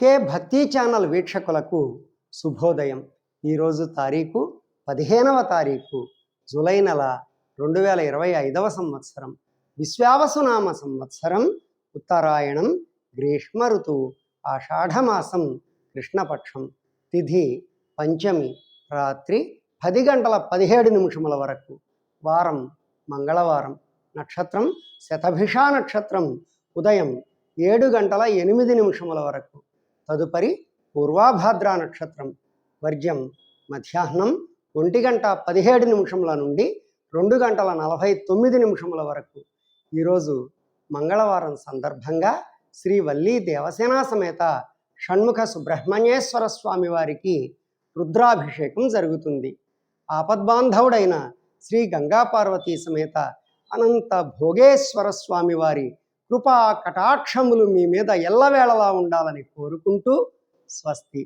కే భక్తి ఛానల్ వీక్షకులకు శుభోదయం. ఈరోజు తారీఖు 15వ తారీఖు జూలై నెల 2025వ సంవత్సరం. విశ్వావసునామ సంవత్సరం, ఉత్తరాయణం, గ్రీష్మ ఋతువు, ఆషాఢమాసం, కృష్ణపక్షం, తిథి పంచమి, రాత్రి 10 గంటల 17 నిమిషముల వరకు, వారం మంగళవారం, నక్షత్రం శతభిష నక్షత్రం, ఉదయం 7 గంటల 8 నిమిషముల వరకు, తదుపరి పూర్వాభాద్ర నక్షత్రం, వర్జ్యం మధ్యాహ్నం 1 గంట 17 నిమిషముల నుండి 2 గంటల 49 నిమిషముల వరకు. ఈరోజు మంగళవారం సందర్భంగా శ్రీ వల్లీ దేవసేనా సమేత షణ్ముఖ సుబ్రహ్మణ్యేశ్వర స్వామి వారికి రుద్రాభిషేకం జరుగుతుంది. ఆపద్బాంధవుడైన శ్రీ గంగా పార్వతీ సమేత అనంత భోగేశ్వర స్వామి వారి కృపా కటాక్షములు మీ మీద ఎల్లవేళలా ఉండాలని కోరుకుంటూ స్వస్తి.